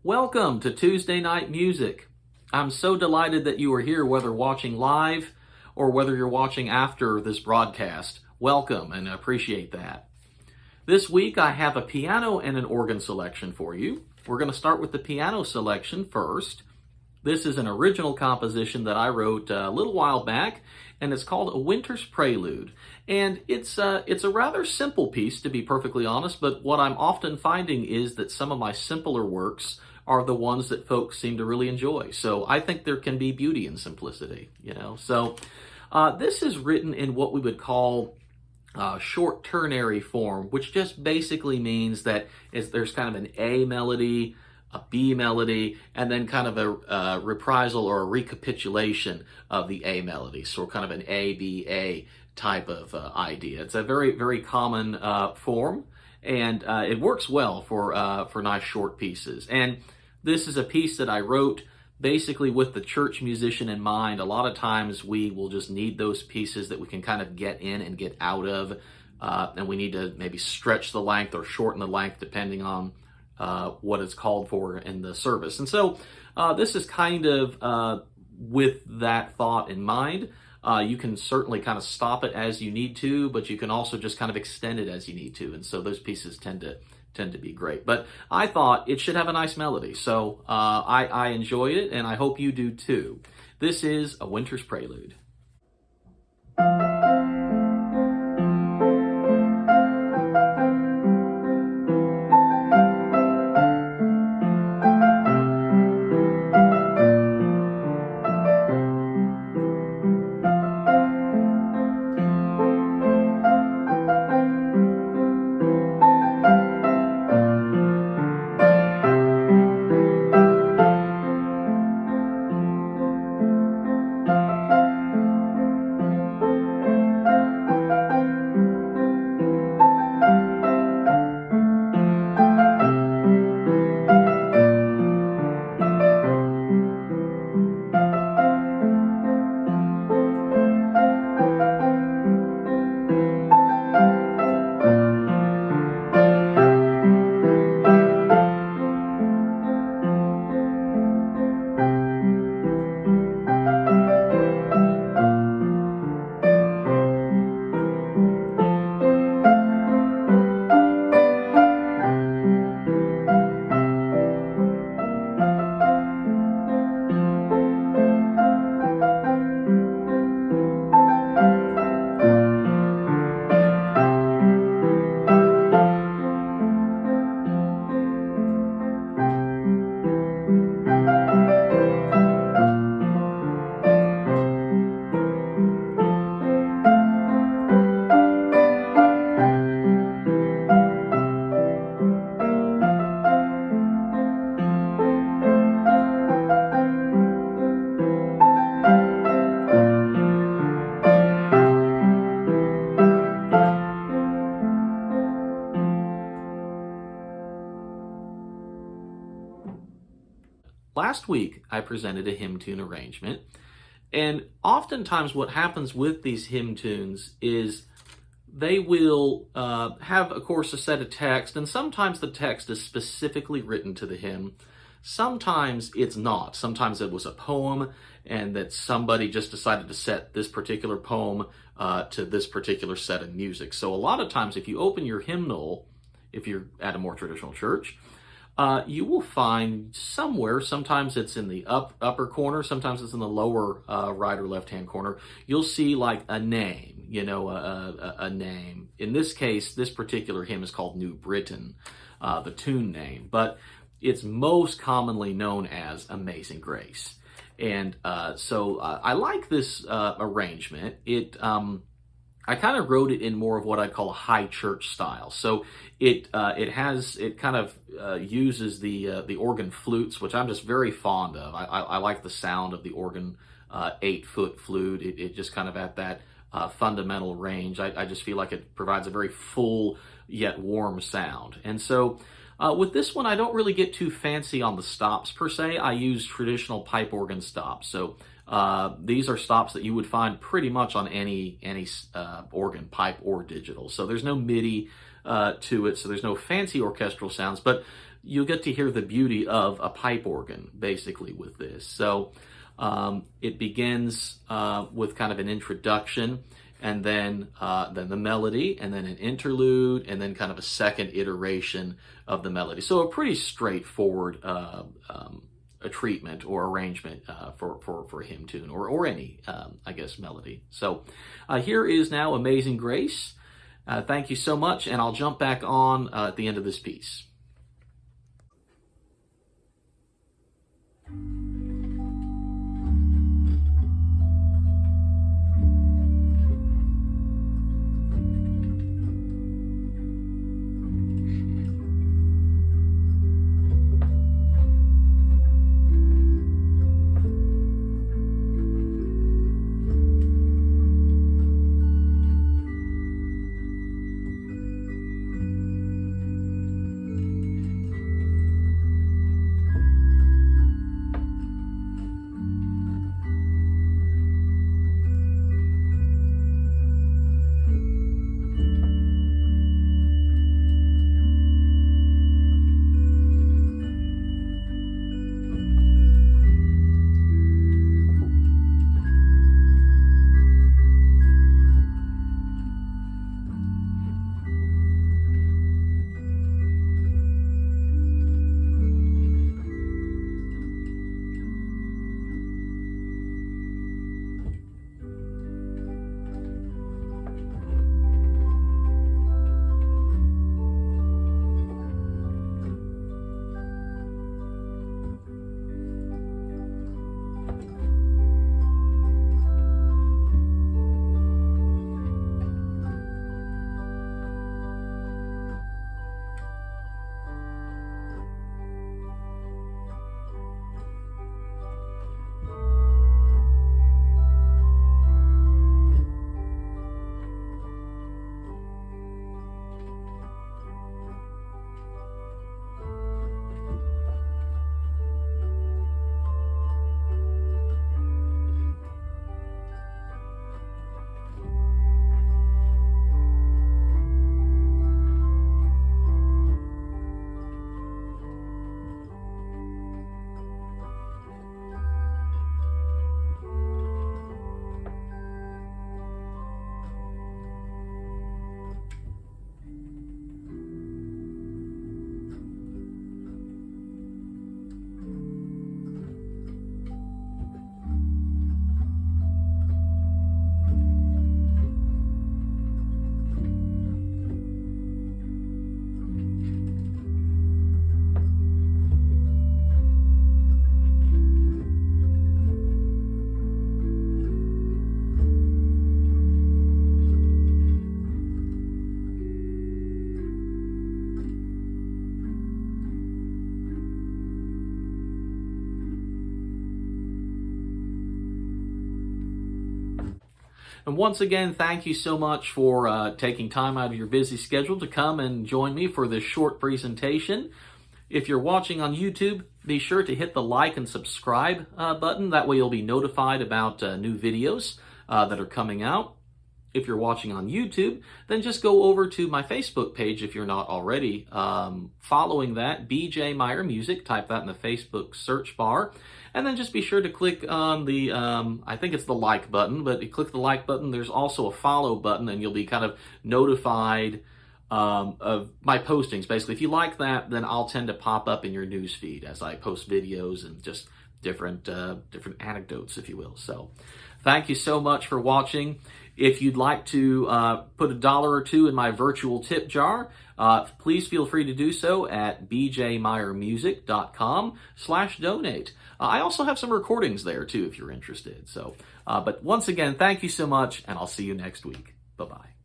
Welcome to Tuesday Night Music. I'm so delighted that you are here, whether watching live or whether you're watching after this broadcast. Welcome, and I appreciate that. This week I have a piano and an organ selection for you. We're going to start with the piano selection first. This is an original composition that I wrote a little while back, and it's called A Winter's Prelude. And it's a rather simple piece, to be perfectly honest, but what I'm often finding is that some of my simpler works are the ones that folks seem to really enjoy. So I think there can be beauty in simplicity, So this is written in what we would call short ternary form, which just basically means that there's kind of an A melody, a B melody, and then kind of a reprisal or a recapitulation of the A melody. So kind of an A, B, A type of idea. It's a very, very common form, and it works well for nice short pieces. And this is a piece that I wrote basically with the church musician in mind. A lot of times we will just need those pieces that we can kind of get in and get out of, and we need to maybe stretch the length or shorten the length depending on what it's called for in the service. And so this is kind of with that thought in mind. You can certainly kind of stop it as you need to, but you can also just kind of extend it as you need to. And so those pieces tend to be great. But I thought it should have a nice melody. So I enjoy it, and I hope you do too. This is A Winter's Prelude. Last week, I presented a hymn tune arrangement, and oftentimes what happens with these hymn tunes is they will have, of course, a set of text, and sometimes the text is specifically written to the hymn. Sometimes it's not. Sometimes it was a poem, and that somebody just decided to set this particular poem to this particular set of music. So a lot of times, if you open your hymnal, if you're at a more traditional church, you will find somewhere, sometimes it's in the upper corner, sometimes it's in the lower right or left-hand corner, you'll see like a name, a name. In this case, this particular hymn is called New Britain, the tune name, but it's most commonly known as Amazing Grace. And so I like this arrangement. I kind of wrote it in more of what I'd call a high church style. So it kind of uses the organ flutes, which I'm just very fond of. I like the sound of the organ 8-foot flute. It just kind of at that fundamental range. I just feel like it provides a very full yet warm sound. And so with this one, I don't really get too fancy on the stops per se. I use traditional pipe organ stops. So these are stops that you would find pretty much on any organ, pipe or digital. So there's no MIDI to it, so there's no fancy orchestral sounds, but you'll get to hear the beauty of a pipe organ, basically, with this. So it begins with kind of an introduction, and then the melody, and then an interlude, and then kind of a second iteration of the melody. So a pretty straightforward a treatment or arrangement for a hymn tune or any, I guess, melody. So here is now Amazing Grace. Thank you so much, and I'll jump back on at the end of this piece. And once again, thank you so much for taking time out of your busy schedule to come and join me for this short presentation. If you're watching on YouTube, be sure to hit the like and subscribe button. That way you'll be notified about new videos that are coming out. If you're watching on YouTube, then just go over to my Facebook page if you're not already following that, BJ Meyer Music. Type that in the Facebook search bar. And then just be sure to click on the, I think it's the like button, but you click the like button, there's also a follow button, and you'll be kind of notified of my postings. Basically, if you like that, then I'll tend to pop up in your news feed as I post videos and just different anecdotes, if you will. So thank you so much for watching. If you'd like to put $1 or $2 in my virtual tip jar, please feel free to do so at bjmeyermusic.com/donate. I also have some recordings there too if you're interested. So, but once again, thank you so much, and I'll see you next week. Bye-bye.